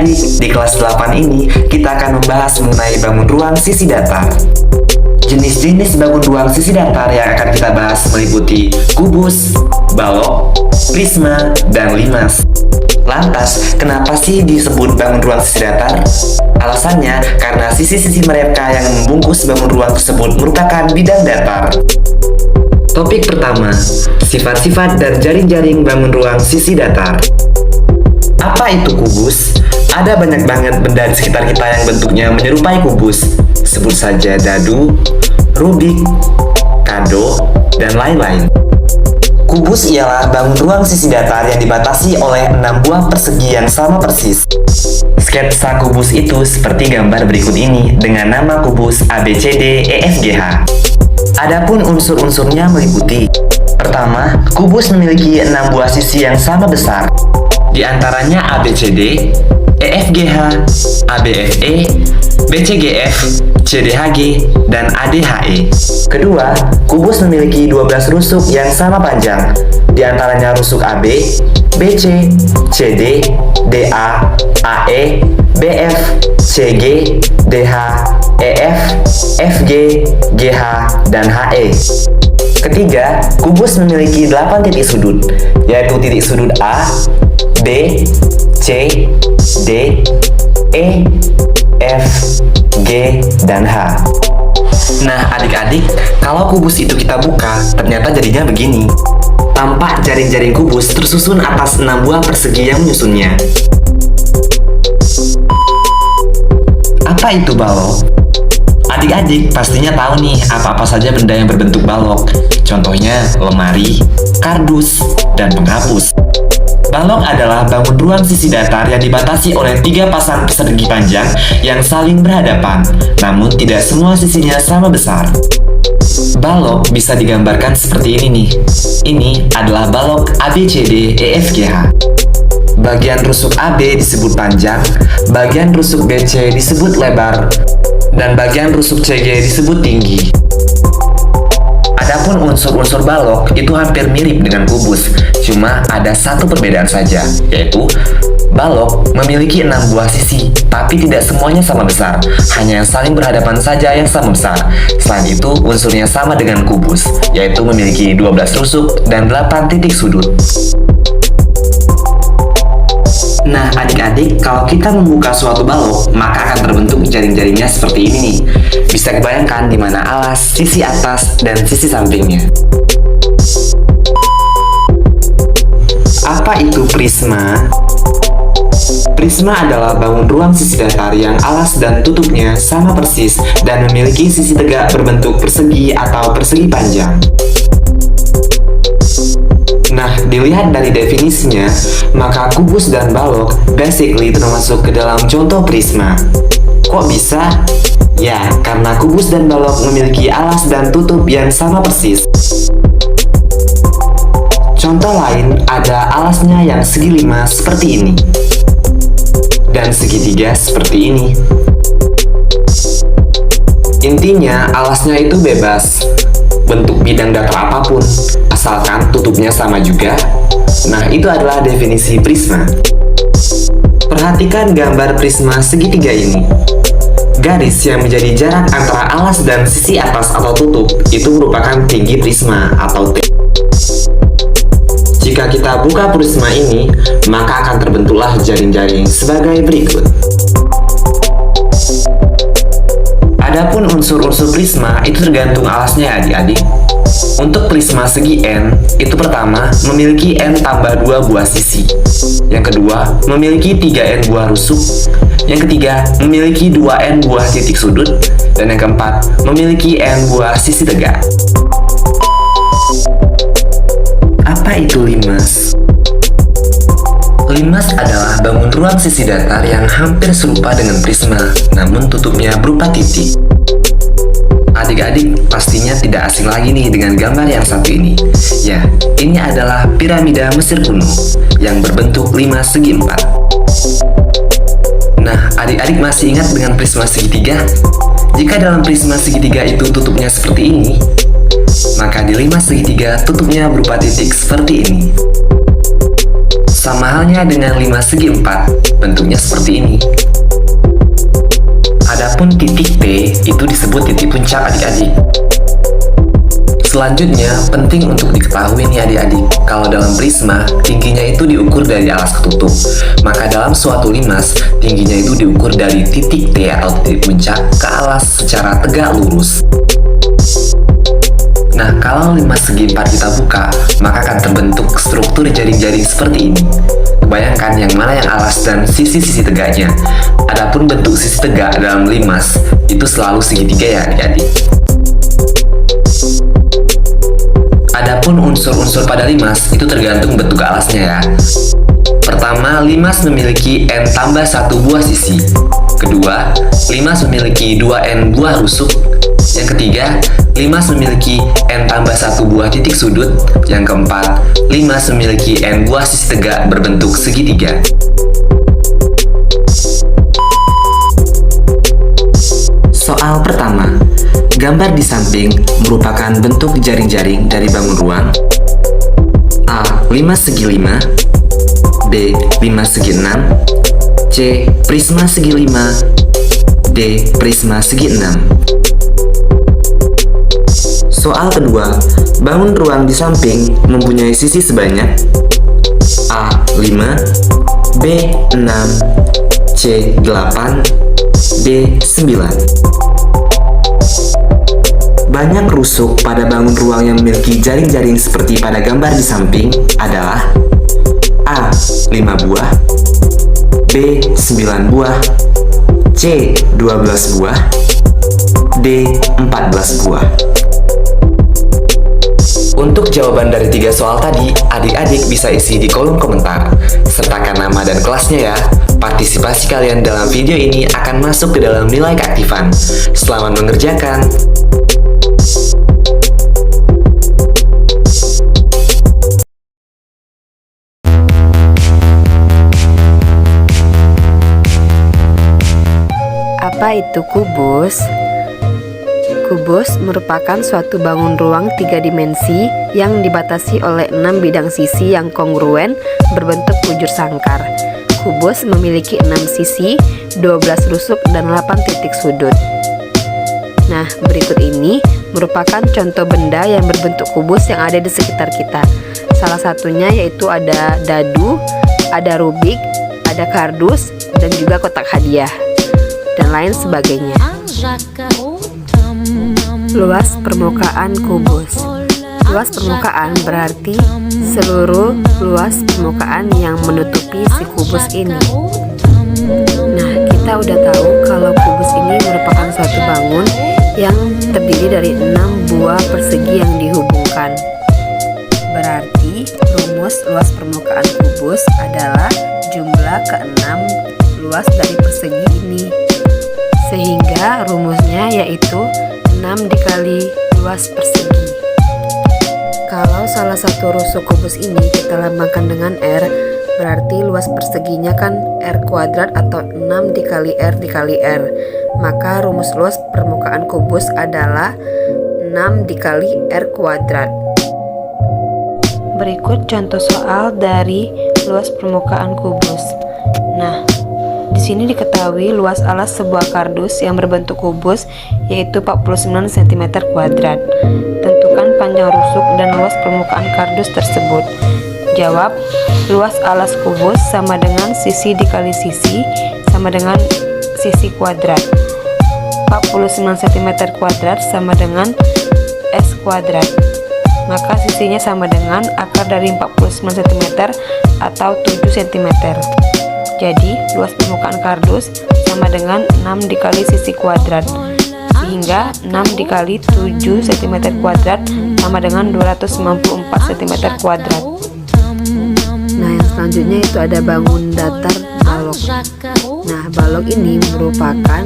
Adik-adik, di kelas 8 ini kita akan membahas mengenai bangun ruang sisi datar. Jenis-jenis bangun ruang sisi datar yang akan kita bahas meliputi kubus, balok, prisma, dan limas. Lantas, kenapa sih disebut bangun ruang sisi datar? Alasannya karena sisi-sisi mereka yang membungkus bangun ruang tersebut merupakan bidang datar. Topik pertama, sifat-sifat dan jaring-jaring bangun ruang sisi datar. Apa itu kubus? Ada banyak banget benda di sekitar kita yang bentuknya menyerupai kubus. Sebut saja dadu, rubik, kado, dan lain-lain. Kubus ialah bangun ruang sisi datar yang dibatasi oleh 6 buah persegi yang sama persis. Sketsa kubus itu seperti gambar berikut ini dengan nama kubus ABCD EFGH. Adapun unsur-unsurnya meliputi: pertama, kubus memiliki 6 buah sisi yang sama besar. Di antaranya ABCD, EFGH, ABFE, BCGF, CDHG, dan ADHE. Kedua, kubus memiliki 12 rusuk yang sama panjang. Di antaranya rusuk AB, BC, CD, DA, AE, BF, CG, DH, EF, FG, GH, dan HE. Ketiga, kubus memiliki 8 titik sudut, yaitu titik sudut A, B, C, D, E, F, G, dan H. Nah, adik-adik, kalau kubus itu kita buka, ternyata jadinya begini. Tampak jaring-jaring kubus tersusun atas 6 buah persegi yang menyusunnya. Apa itu balok? Adik-adik pastinya tahu nih apa-apa saja benda yang berbentuk balok. Contohnya lemari, kardus, dan penghapus. Balok adalah bangun ruang sisi datar yang dibatasi oleh 3 pasang persegi panjang yang saling berhadapan, namun tidak semua sisinya sama besar. Balok bisa digambarkan seperti ini nih. Ini adalah balok ABCD EFGH. Bagian rusuk AB disebut panjang, bagian rusuk BC disebut lebar, dan bagian rusuk CG disebut tinggi. Adapun unsur-unsur balok itu hampir mirip dengan kubus, cuma ada satu perbedaan saja, yaitu balok memiliki 6 buah sisi, tapi tidak semuanya sama besar, hanya yang saling berhadapan saja yang sama besar. Selain itu, unsurnya sama dengan kubus, yaitu memiliki 12 rusuk dan 8 titik sudut. Nah, adik-adik, kalau kita membuka suatu balok, maka akan terbentuk jaring-jaringnya seperti ini nih. Bisa dibayangkan di mana alas, sisi atas, dan sisi sampingnya. Apa itu prisma? Prisma adalah bangun ruang sisi datar yang alas dan tutupnya sama persis dan memiliki sisi tegak berbentuk persegi atau persegi panjang. Nah, dilihat dari definisinya, maka kubus dan balok basically termasuk ke dalam contoh prisma. Kok bisa? Ya, karena kubus dan balok memiliki alas dan tutup yang sama persis. Contoh lain ada alasnya yang segi 5 seperti ini, dan segitiga seperti ini. Intinya, alasnya itu bebas, bentuk bidang datar apapun, asalkan tutupnya sama juga. Nah, itu adalah definisi prisma. Perhatikan gambar prisma segitiga ini. Garis yang menjadi jarak antara alas dan sisi atas atau tutup itu merupakan tinggi prisma atau T. Jika kita buka prisma ini, maka akan terbentuklah jaring-jaring sebagai berikut. Adapun unsur-unsur prisma itu tergantung alasnya ya adik-adik. Untuk prisma segi N, itu pertama memiliki N tambah 2 buah sisi. Yang kedua, memiliki 3N buah rusuk. Yang ketiga, memiliki 2N buah titik sudut. Dan yang keempat, memiliki N buah sisi tegak. Apa itu limas? Limas adalah bangun ruang sisi datar yang hampir serupa dengan prisma, namun tutupnya berupa titik. Adik-adik pastinya tidak asing lagi nih dengan gambar yang satu ini. Ya, ini adalah piramida Mesir kuno yang berbentuk 5 segi 4. Nah, adik-adik masih ingat dengan prisma segitiga? Jika dalam prisma segitiga itu tutupnya seperti ini, maka di 5 segitiga tutupnya berupa titik seperti ini. Sama halnya dengan 5 segi 4, bentuknya seperti ini. Adapun titik T itu disebut titik puncak adik-adik. Selanjutnya, penting untuk diketahui nih adik-adik, kalau dalam prisma, tingginya itu diukur dari alas ketutup. Maka dalam suatu limas, tingginya itu diukur dari titik T atau titik puncak ke alas secara tegak lurus. Nah, kalau limas segi 4 kita buka, maka akan terbentuk struktur jaring-jaring seperti ini. Bayangkan yang mana yang alas dan sisi-sisi tegaknya. Adapun bentuk sisi tegak dalam limas, itu selalu segitiga ya adik-adik. Adapun unsur-unsur pada limas itu tergantung bentuk alasnya ya. Pertama, limas memiliki N tambah 1 buah sisi. Kedua, limas memiliki 2 N buah rusuk. Yang ketiga, limas memiliki N tambah 1 buah titik sudut. Yang keempat, limas memiliki N buah sisi tegak berbentuk segitiga. Soal pertama, gambar di samping merupakan bentuk jaring-jaring dari bangun ruang. A. 5 segi 5, B. 5 segi 6, C. Prisma segi 5, D. Prisma segi 6. Soal kedua, bangun ruang di samping mempunyai sisi sebanyak A. 5, B. 6, C. 8, D. 9. Banyak rusuk pada bangun ruang yang memiliki jaring-jaring seperti pada gambar di samping adalah A. 5 buah, B. 9 buah, C. 12 buah, D. 14 buah. Untuk jawaban dari 3 soal tadi, adik-adik bisa isi di kolom komentar. Sertakan nama dan kelasnya ya. Partisipasi kalian dalam video ini akan masuk ke dalam nilai keaktifan. Selamat mengerjakan! Apa itu kubus? Kubus merupakan suatu bangun ruang 3 dimensi yang dibatasi oleh 6 bidang sisi yang kongruen berbentuk bujur sangkar. Kubus memiliki 6 sisi, 12 rusuk, dan 8 titik sudut. Nah, berikut ini merupakan contoh benda yang berbentuk kubus yang ada di sekitar kita. Salah satunya yaitu ada dadu, ada rubik, ada kardus, dan juga kotak hadiah, dan lain sebagainya. Luas permukaan kubus. Luas permukaan berarti seluruh luas permukaan yang menutupi si kubus ini. Nah, kita udah tahu kalau kubus ini merupakan suatu bangun yang terdiri dari 6 buah persegi yang dihubungkan. Berarti rumus luas permukaan kubus adalah jumlah ke-6 luas dari persegi ini. Sehingga rumusnya yaitu 6 dikali luas persegi. Kalau salah satu rusuk kubus ini kita lambangkan dengan R, berarti luas perseginya kan R kuadrat atau 6 dikali R dikali R. Maka rumus luas permukaan kubus adalah 6 dikali R kuadrat. Berikut contoh soal dari luas permukaan kubus. Nah, di sini diketahui luas alas sebuah kardus yang berbentuk kubus yaitu 49 cm kuadrat. Tentukan panjang rusuk dan luas permukaan kardus tersebut. Jawab, luas alas kubus sama dengan sisi dikali sisi sama dengan sisi kuadrat. 49 cm kuadrat sama dengan S kuadrat. Maka sisinya sama dengan akar dari 49 cm atau 7 cm. Jadi, luas permukaan kardus sama dengan 6 dikali sisi kuadrat. Sehingga 6 dikali 7 cm kuadrat sama dengan 294 cm kuadrat. Nah, yang selanjutnya itu ada bangun datar balok. Nah, balok ini merupakan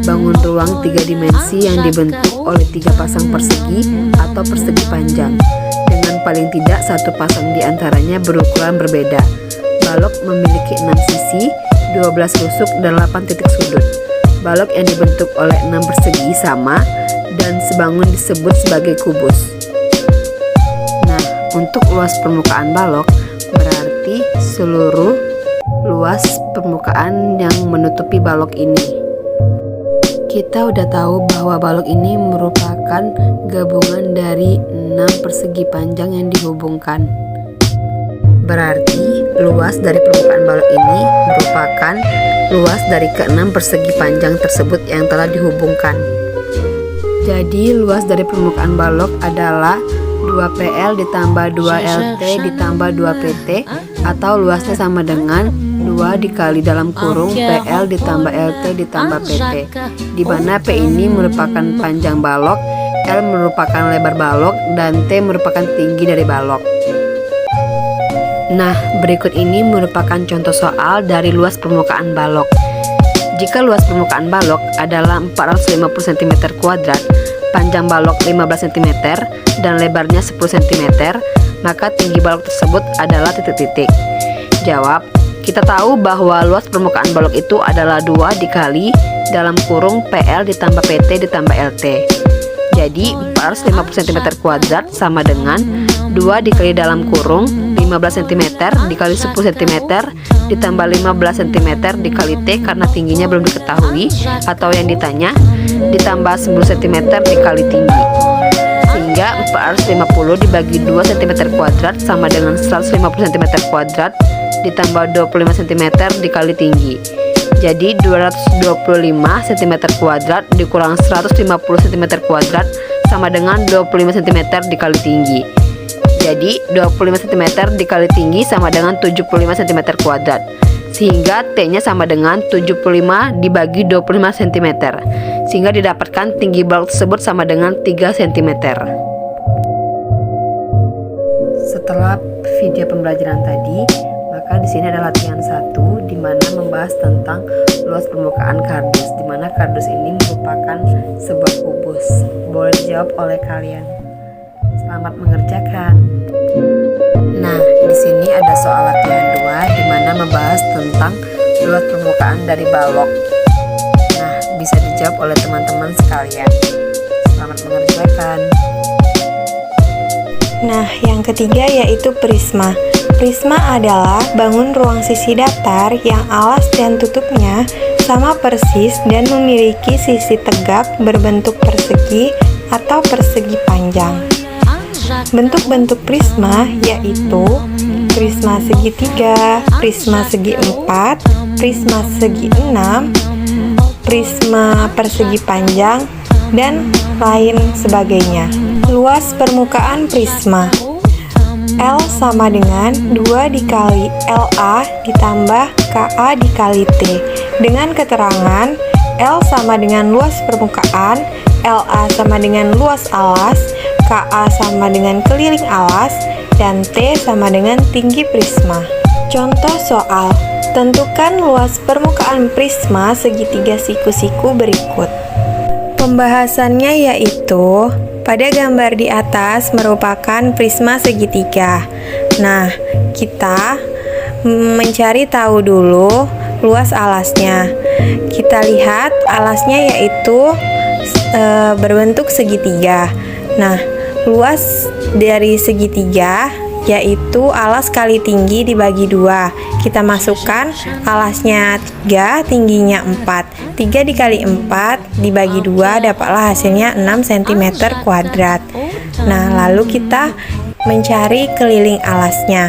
bangun ruang 3 dimensi yang dibentuk oleh 3 pasang persegi atau persegi panjang. Dengan paling tidak satu pasang di antaranya berukuran berbeda. Balok memiliki 6 sisi, 12 rusuk, dan 8 titik sudut. Balok yang dibentuk oleh 6 persegi sama dan sebangun disebut sebagai kubus. Nah, untuk luas permukaan balok berarti seluruh luas permukaan yang menutupi balok ini. Kita udah tahu bahwa balok ini merupakan gabungan dari 6 persegi panjang yang dihubungkan. Berarti luas dari permukaan balok ini merupakan luas dari ke-6 persegi panjang tersebut yang telah dihubungkan. Jadi luas dari permukaan balok adalah 2PL ditambah 2LT ditambah 2PT, atau luasnya sama dengan 2 dikali dalam kurung PL ditambah LT ditambah PT, di mana P ini merupakan panjang balok, L merupakan lebar balok, dan T merupakan tinggi dari balok. Nah, berikut ini merupakan contoh soal dari luas permukaan balok. Jika luas permukaan balok adalah 450 cm², panjang balok 15 cm, dan lebarnya 10 cm, maka tinggi balok tersebut adalah titik-titik. Jawab, kita tahu bahwa luas permukaan balok itu adalah 2 dikali dalam kurung PL ditambah PT ditambah LT. Jadi 450 cm² sama dengan 2 dikali dalam kurung 15 cm dikali 10 cm ditambah 15 cm dikali T karena tingginya belum diketahui atau yang ditanya, ditambah 10 cm dikali tinggi. Sehingga 450 dibagi 2 cm² sama dengan 150 cm² ditambah 25 cm dikali tinggi. Jadi 225 cm² dikurang 150 cm² sama dengan 25 cm dikali tinggi. Jadi 25 cm dikali tinggi sama dengan 75 cm². Sehingga T-nya sama dengan 75 dibagi 25 cm. Sehingga didapatkan tinggi balok tersebut sama dengan 3 cm. Setelah video pembelajaran tadi, maka di sini ada latihan 1 di mana membahas tentang luas permukaan kardus, di mana kardus ini merupakan sebuah kubus. Boleh dijawab oleh kalian. Selamat mengerjakan. Nah, di sini ada soal latihan 2 di mana membahas tentang luas permukaan dari balok. Nah, bisa dijawab oleh teman-teman sekalian. Selamat mengerjakan. Nah, yang ketiga yaitu prisma. Prisma adalah bangun ruang sisi datar yang alas dan tutupnya sama persis dan memiliki sisi tegak berbentuk persegi atau persegi panjang. Bentuk-bentuk prisma yaitu prisma segitiga, prisma segi 4, prisma segi 6, prisma persegi panjang, dan lain sebagainya. Luas permukaan prisma L sama dengan 2 dikali LA ditambah KA dikali T, dengan keterangan L sama dengan luas permukaan, LA sama dengan luas alas, KA sama dengan keliling alas, dan T sama dengan tinggi prisma. Contoh soal, tentukan luas permukaan prisma segitiga siku-siku berikut. Pembahasannya yaitu pada gambar di atas merupakan prisma segitiga. Nah, kita mencari tahu dulu luas alasnya. Kita lihat alasnya yaitu berbentuk segitiga. Nah, luas dari segitiga yaitu alas kali tinggi dibagi 2. Kita masukkan alasnya 3, tingginya 4. 3 dikali 4 dibagi 2 dapatlah hasilnya 6 cm². Nah, lalu kita mencari keliling alasnya.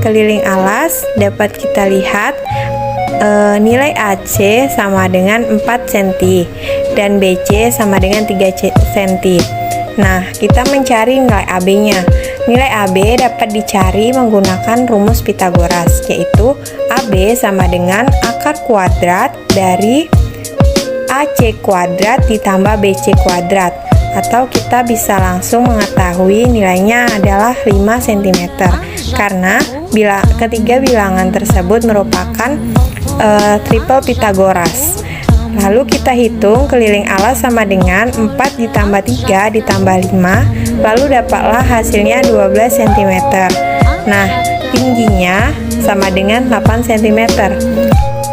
Keliling alas dapat kita lihat nilai AC sama dengan 4 cm dan BC sama dengan 3 cm. Nah, kita mencari nilai AB-nya. Nilai AB dapat dicari menggunakan rumus Pythagoras, yaitu AB sama dengan akar kuadrat dari AC kuadrat ditambah BC kuadrat. Atau kita bisa langsung mengetahui nilainya adalah 5 cm, karena ketiga bilangan tersebut merupakan triple Pythagoras. Lalu kita hitung keliling alas sama dengan 4 ditambah 3 ditambah 5, lalu dapatlah hasilnya 12 cm. Nah, tingginya sama dengan 8 cm.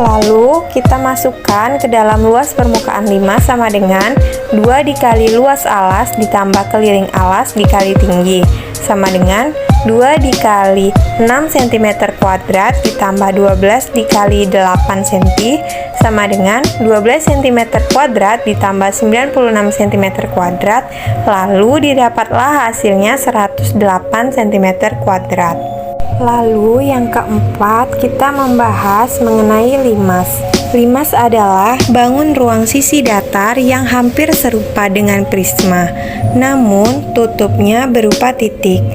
Lalu kita masukkan ke dalam luas permukaan 5 sama dengan 2 dikali luas alas ditambah keliling alas dikali tinggi, sama dengan 2 dikali 6 cm kuadrat ditambah 12 dikali 8 cm sama dengan 12 cm kuadrat ditambah 96 cm kuadrat, lalu didapatlah hasilnya 108 cm kuadrat. Lalu yang keempat, kita membahas mengenai limas. Limas adalah bangun ruang sisi datar yang hampir serupa dengan prisma, namun tutupnya berupa titik.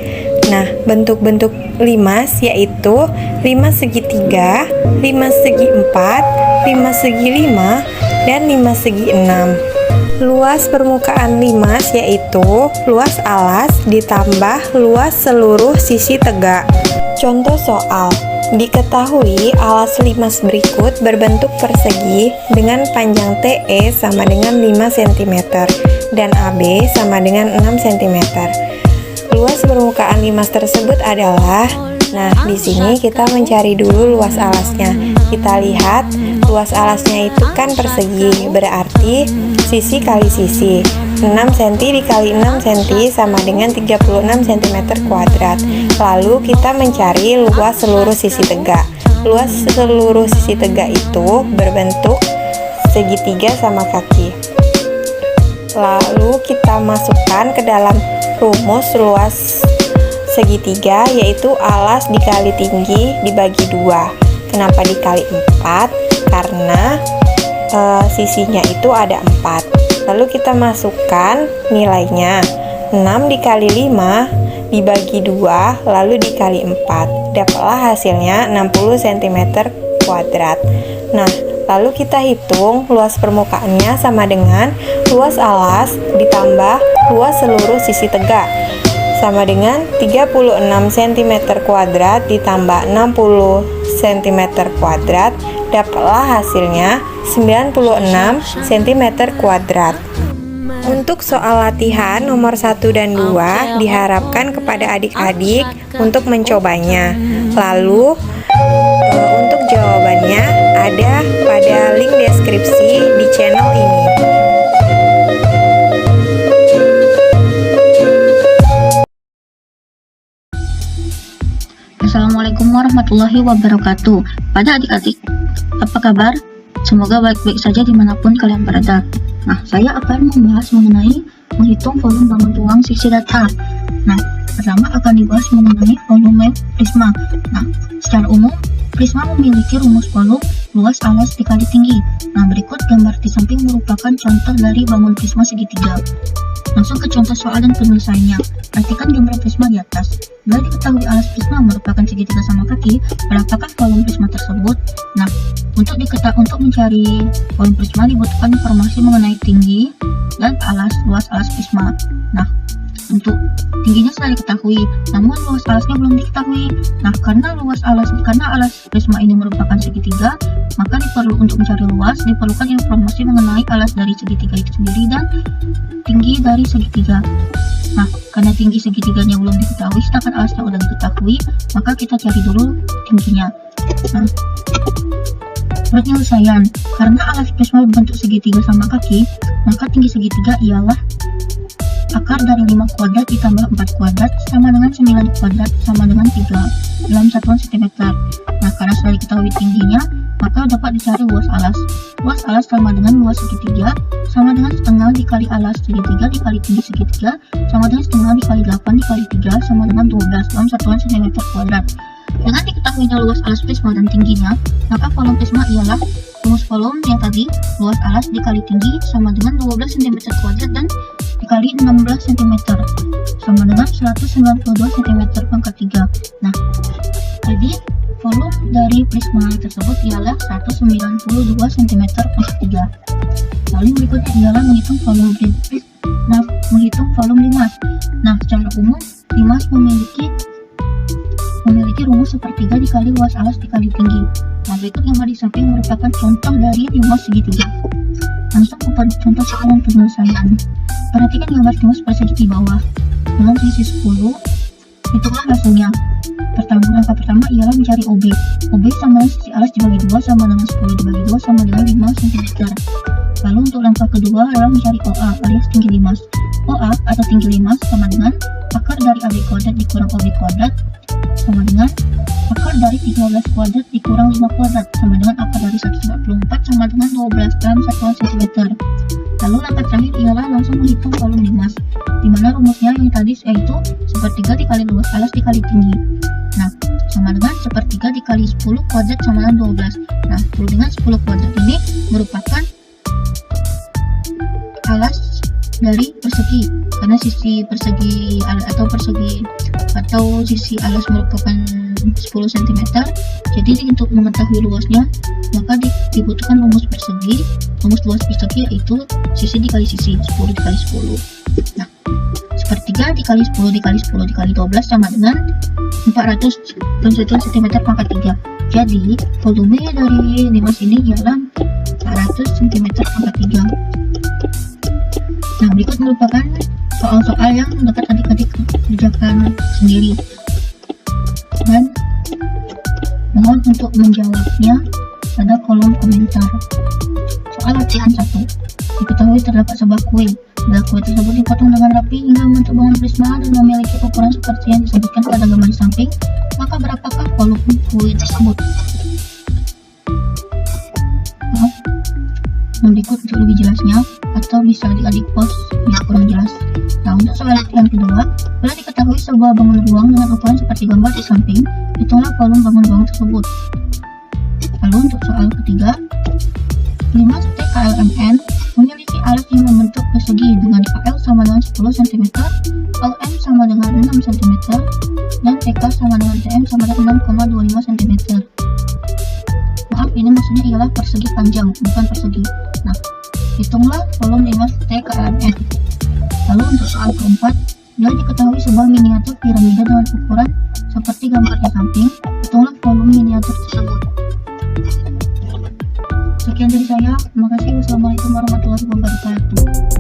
Nah, bentuk-bentuk limas yaitu limas segitiga, limas segi 4, limas segi 5, dan limas segi 6. Luas permukaan limas yaitu luas alas ditambah luas seluruh sisi tegak. Contoh soal, diketahui alas limas berikut berbentuk persegi dengan panjang TE sama dengan 5 cm dan AB sama dengan 6 cm. Luas permukaan limas tersebut adalah, nah di sini kita mencari dulu luas alasnya. Kita lihat luas alasnya itu kan persegi, berarti sisi kali sisi. 6 cm dikali 6 cm sama dengan 36 cm kuadrat. Lalu kita mencari luas seluruh sisi tegak. Luas seluruh sisi tegak itu berbentuk segitiga sama kaki. Lalu kita masukkan ke dalam rumus luas segitiga, yaitu alas dikali tinggi dibagi 2. Kenapa dikali 4? Karena sisinya itu ada 4. Lalu kita masukkan nilainya. 6 dikali 5 dibagi 2 lalu dikali 4. Dapatlah hasilnya 60 cm kuadrat. Nah, lalu kita hitung luas permukaannya sama dengan luas alas ditambah luas seluruh sisi tegak, sama dengan 36 cm kuadrat ditambah 60 cm kuadrat. Dapatlah hasilnya 96 cm kuadrat. Untuk soal latihan nomor 1 dan 2 diharapkan kepada adik-adik untuk mencobanya. Lalu untuk jawabannya ada pada link deskripsi di channel ini. Assalamualaikum warahmatullahi wabarakatuh. Pada adik-adik, apa kabar? Semoga baik-baik saja dimanapun kalian berada. Nah, saya akan membahas mengenai menghitung volume bangun ruang sisi datar. Nah, pertama akan dibahas mengenai volume prisma. Nah, secara umum, prisma memiliki rumus volume luas alas dikali tinggi. Nah, berikut gambar di samping merupakan contoh dari bangun prisma segitiga. Langsung ke contoh soal dan penyelesaiannya. Perhatikan gambar prisma di atas. Bila diketahui alas prisma merupakan segitiga sama kaki, berapakah volume prisma tersebut? Nah, untuk mencari volume prisma dibutuhkan informasi mengenai tinggi dan luas alas prisma. Nah, untuk tingginya sudah diketahui, namun luas alasnya belum diketahui. Nah, karena alas prisma ini merupakan segitiga, maka untuk mencari luas diperlukan informasi mengenai alas dari segitiga itu sendiri dan tinggi dari segitiga. Nah, karena tinggi segitiganya belum diketahui, sedangkan alasnya sudah diketahui, maka kita cari dulu tingginya. Nah, penyelesaian, karena alas prisma berbentuk segitiga sama kaki, maka tinggi segitiga ialah akar dari 5 kuadrat ditambah 4 kuadrat sama dengan 9 kuadrat sama dengan 3 dalam satuan cm. Nah, karena sudah diketahui tingginya, maka dapat dicari luas alas. Luas alas sama dengan luas segitiga sama dengan setengah dikali alas segitiga dikali tinggi segitiga sama dengan setengah dikali 8 dikali 3 sama dengan 12 dalam satuan cm kuadrat. Dengan diketahuinya luas alas prisma dan tingginya, maka volume prisma ialah rumus volume yang tadi, luas alas dikali tinggi sama dengan 12 cm kuadrat dan dikali 16 cm sama dengan 192 cm pangkat 3. Nah, jadi volume dari prisma tersebut ialah 192 cm pangkat 3. Lalu berikutnya ialah menghitung volume limas. Nah, secara umum limas memiliki rumus sepertiga dikali luas alas dikali tinggi. Nah, berikut gambar di samping merupakan contoh dari limas segitiga. Langsung ke contoh soal dan penyelesaian. Perhatikan gambar limas persegi di bawah. Dengan sisi 10, hitunglah hasilnya. Langkah pertama ialah mencari OB. OB sama dengan sisi alas dibagi 2 sama dengan 10 dibagi 2 sama dengan 5 cm. Lalu untuk langkah kedua adalah mencari OA alias tinggi limas. OA atau tinggi limas sama dengan akar dari AB kuadrat dikurang OB kuadrat sama dengan akar dari 13 kuadrat dikurang 5 kuadrat sama dengan akar dari 144 sama dengan 12 dalam satuan cm. Lalu langkah terakhir ialah langsung menghitung volume limas, di mana rumusnya yang tadi yaitu sepertiga dikali luas alas dikali tinggi. Nah, sama dengan sepertiga dikali 10 kuadrat sama dengan 12. Nah, 10 dengan 10 kuadrat ini merupakan alas dari persegi, karena sisi persegi atau sisi alas merupakan 10 cm. Jadi untuk mengetahui luasnya maka dibutuhkan rumus persegi. Rumus luas persegi yaitu sisi dikali sisi, 10 dikali 10. Nah, sepertiga dikali 10 dikali 10 dikali 12 sama dengan 400 cm pangkat 3. Jadi volume dari limas ini ialah 400 cm pangkat 3. Nah, berikut merupakan soal-soal yang dapat adik-adik kerjakan sendiri, dan mohon untuk menjawabnya pada kolom komentar. Soal latihan 1. Diketahui terdapat sebuah kue. Bila kue tersebut dipotong dengan rapi hingga membentuk bangun prisma dan memiliki ukuran seperti yang disebutkan pada gambar di samping, maka berapakah volume kue tersebut? Berikut untuk lebih jelasnya, atau bisa adik-adik pause bila kurang jelas. Nah, untuk soal latihan kedua, bila diketahui sebuah bangun ruang dengan ukuran seperti gambar di samping, hitunglah volume bangun ruang tersebut. Lalu untuk soal ketiga, limas TKLMN memiliki alas yang membentuk persegi dengan KL sama dengan 10 cm, LM sama dengan 6 cm, dan TK sama dengan TM sama dengan 6,25 cm. Maaf, ini maksudnya ialah persegi panjang, bukan persegi. Nah, hitunglah volume limas TKLMN. Lalu untuk soal keempat, bila diketahui sebuah miniatur piramida dengan ukuran seperti gambar di samping, hitunglah volume miniatur tersebut. Sekian dari saya, terima kasih. Wassalamualaikum warahmatullahi wabarakatuh.